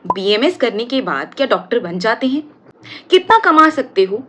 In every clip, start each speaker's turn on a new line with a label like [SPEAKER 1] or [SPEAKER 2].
[SPEAKER 1] BMS करने के बाद क्या डॉक्टर बन जाते हैं? कितना कमा सकते हो?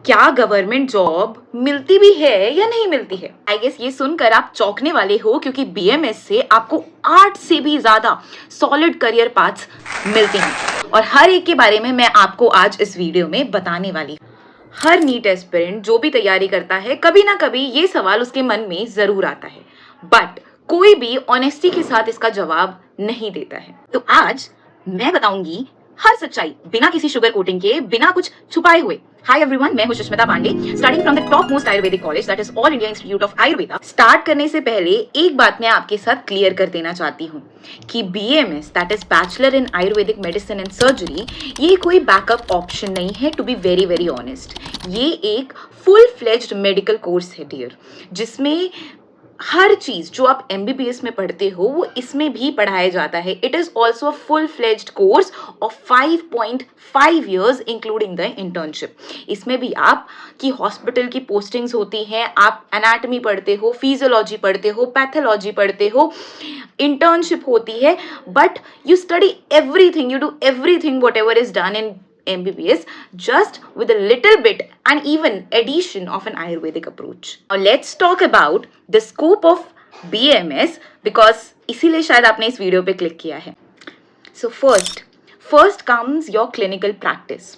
[SPEAKER 1] क्या गवर्नमेंट जॉब मिलती भी है या नहीं मिलती है? आई गेस ये सुनकर आप चौंकने वाले हो, क्योंकि बीएमएस से आपको 8 से भी ज्यादा सॉलिड करियर पाथ्स मिलते हैं और हर एक के बारे में मैं आपको आज इस वीडियो में बताने वाली हूँ। हर नीट एस्पिरेंट जो भी तैयारी करता है, कभी ना कभी ये सवाल उसके मन में जरूर आता है, बट कोई भी ऑनेस्टी के साथ इसका जवाब नहीं देता है। तो आज मैं बताऊंगी हर सच्चाई, बिना किसी शुगर कोटिंग के, बिना कुछ छुपाए हुए। हाय एवरीवन, मैं हूं Sushmita Pandey, starting from the top most Ayurvedic college, that is all India institute of Ayurveda. Start करने से पहले एक बात मैं आपके साथ क्लियर कर देना चाहती हूँ कि BMS, that is bachelor in Ayurvedic medicine and surgery, ये कोई बैकअप ऑप्शन नहीं है। To be very very honest, ये एक फुल फ्लेज्ड मेडिकल कोर्स है डियर, जिसमें हर चीज जो आप एमबीबीएस में पढ़ते हो वो इसमें भी पढ़ाया जाता है। It is also a full fledged course of 5.5 years including the internship. इसमें भी आप की हॉस्पिटल की पोस्टिंग्स होती हैं, आप एनाटॉमी पढ़ते हो, फिजियोलॉजी पढ़ते हो, पैथोलॉजी पढ़ते हो, इंटर्नशिप होती है, but you study everything, you do everything whatever is done in MBBS, just with a little bit and even addition of an Ayurvedic approach. Now let's talk about the scope of BMS, because इसीलिए शायद आपने इस video पे click किया है। So first comes your clinical practice.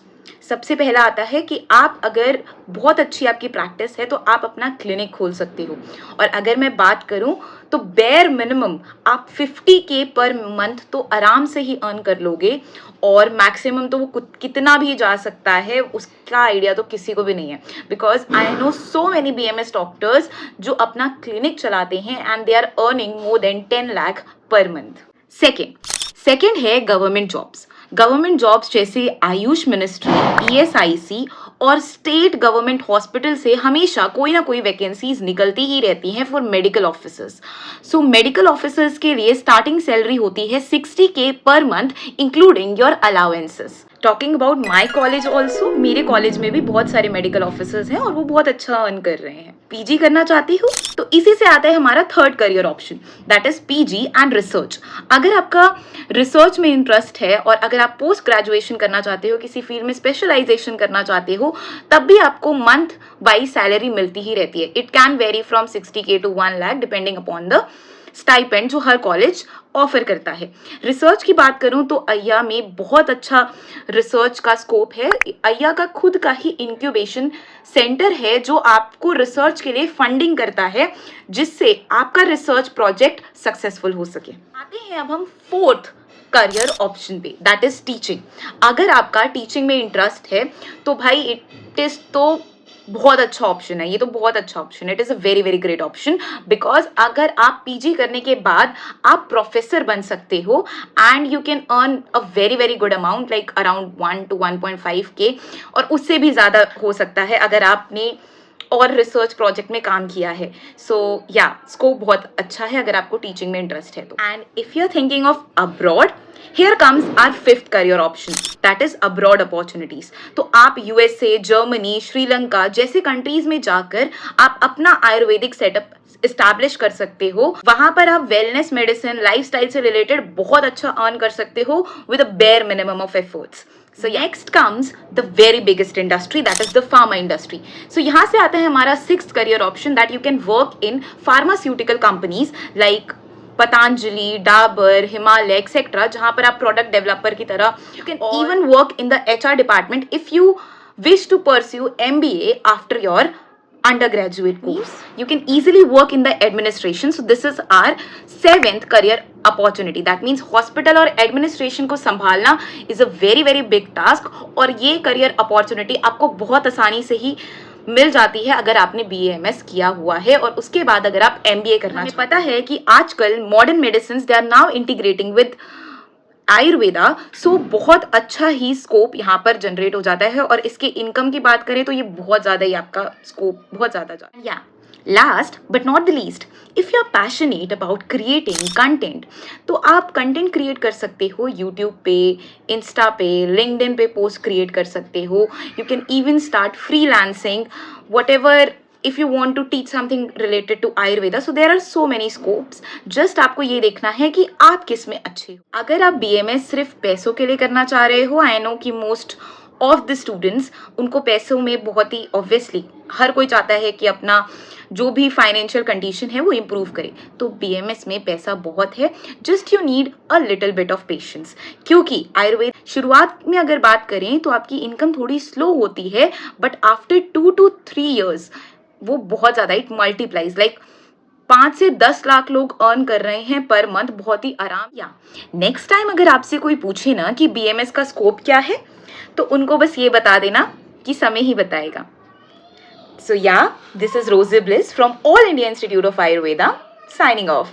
[SPEAKER 1] सबसे पहला आता है कि आप अगर बहुत अच्छी आपकी प्रैक्टिस है तो आप अपना क्लिनिक खोल सकते हो। और अगर मैं बात करूं तो बेयर मिनिमम आप 50K पर मंथ तो आराम से ही अर्न कर लोगे, और मैक्सिमम तो वो कितना भी जा सकता है उसका आइडिया तो किसी को भी नहीं है, because I know so many BMS doctors जो अपना क्लिनिक चलाते हैं and they are earning more than 10 lakh per month. Second है गवर्नमेंट जॉब्स। गवर्नमेंट जॉब्स जैसे आयुष मिनिस्ट्री, ईएसआईसी और स्टेट गवर्नमेंट हॉस्पिटल से हमेशा कोई ना कोई वैकेंसीज निकलती ही रहती हैं for medical officers. So medical officers के लिए स्टार्टिंग सैलरी होती है 60K per month including your allowances. Talking about my college also, मेरे कॉलेज में भी बहुत सारे मेडिकल ऑफिसर्स हैं और वो बहुत अच्छा अर्न कर रहे हैं। पीजी करना चाहती हूँ तो इसी से आता है हमारा third career option, that is PG and research. अगर आपका रिसर्च में इंटरेस्ट है और अगर आप पोस्ट ग्रेजुएशन करना चाहते हो, किसी फील्ड में स्पेशलाइजेशन करना चाहते हो, तब भी आपको मंथ बाई सैलरी मिलती ही रहती है। It can very from 60K to 1 lakh depending upon the stipend जो हर कॉलेज ऑफर करता है। रिसर्च की बात करूं तो अय्या में बहुत अच्छा रिसर्च का स्कोप है। अय्या का खुद का ही इंक्यूबेशन सेंटर है जो आपको रिसर्च के लिए फंडिंग करता है, जिससे आपका रिसर्च प्रोजेक्ट सक्सेसफुल हो सके। आते हैं अब हम फोर्थ करियर ऑप्शन पे, दैट इज टीचिंग। अगर आपका टीचिंग में इंटरेस्ट है तो भाई इट इज तो बहुत अच्छा ऑप्शन है, ये तो बहुत अच्छा ऑप्शन है। It is a very very great option, because अगर आप पीजी करने के बाद आप प्रोफेसर बन सकते हो and you can earn a very very good amount, like around 1 to 1.5K, और उससे भी ज़्यादा हो सकता है अगर आपने और रिसर्च प्रोजेक्ट में काम किया है। सो या स्कोप बहुत अच्छा है अगर आपको टीचिंग में इंटरेस्ट है तो। And if you are thinking of abroad, here comes our fifth career option, that is abroad opportunities. तो आप यूएसए, जर्मनी, श्रीलंका जैसे कंट्रीज में जाकर आप अपना आयुर्वेदिक सेटअप इस्टेब्लिश कर सकते हो। वहां पर आप वेलनेस मेडिसिन, लाइफस्टाइल से रिलेटेड बहुत अच्छा अर्न कर सकते हो with a bare minimum of efforts. So next comes the very biggest industry, that is the pharma industry. So यहाँ से आता है हमारा sixth career option, that you can work in pharmaceutical companies like Patanjali, Dabur, Himalaya etcetera, जहाँ पर आप product developer की तरह you can even work in the HR department if you wish to pursue MBA after your undergraduate course. You can easily work in the administration. So this is our seventh career opportunity. That means hospital और administration को संभालना is a very very big task, और ये career opportunity आपको बहुत आसानी से ही मिल जाती है अगर आपने BAMS किया हुआ है और उसके बाद अगर आप MBA करना। हमें पता है कि आजकल modern medicine they are now integrating with Ayurveda, so बहुत अच्छा ही स्कोप यहाँ पर जनरेट हो जाता है, और इसके इनकम की बात करें तो ये बहुत ज़्यादा ही आपका स्कोप बहुत ज़्यादा या last but not the least, if you are passionate about creating content, तो आप कंटेंट क्रिएट कर सकते हो यूट्यूब पे, इंस्टा पे, लिंक्डइन पे पोस्ट क्रिएट कर सकते हो। You can even start freelancing, what ever if you want to teach something related to Ayurveda, so there are so many scopes. Just आपको ये देखना है कि आप किस में अच्छे हो. अगर आप BMS सिर्फ पैसों के लिए करना चाह रहे हो, आई नो कि मोस्ट ऑफ द स्टूडेंट्स उनको पैसों में बहुत ही ऑब्वियसली हर कोई चाहता है कि अपना जो भी फाइनेंशियल कंडीशन है वो इम्प्रूव करे, तो BMS में पैसा बहुत है. Just you need a little bit of patience, क्योंकि आयुर्वेद शुरुआत में अगर बात करें तो आपकी इनकम थोड़ी स्लो होती है, बट आफ्टर 2 to 3 years वो बहुत ज़्यादा इट मल्टीप्लाइज, लाइक 5 से 10 लाख लोग अर्न कर रहे हैं पर मंथ, बहुत ही आराम. या नेक्स्ट टाइम अगर आपसे कोई पूछे ना कि BMS का स्कोप क्या है, तो उनको बस ये बता देना कि समय ही बताएगा. So yeah, this is Rosie Bliss from All India Institute of Ayurveda signing off.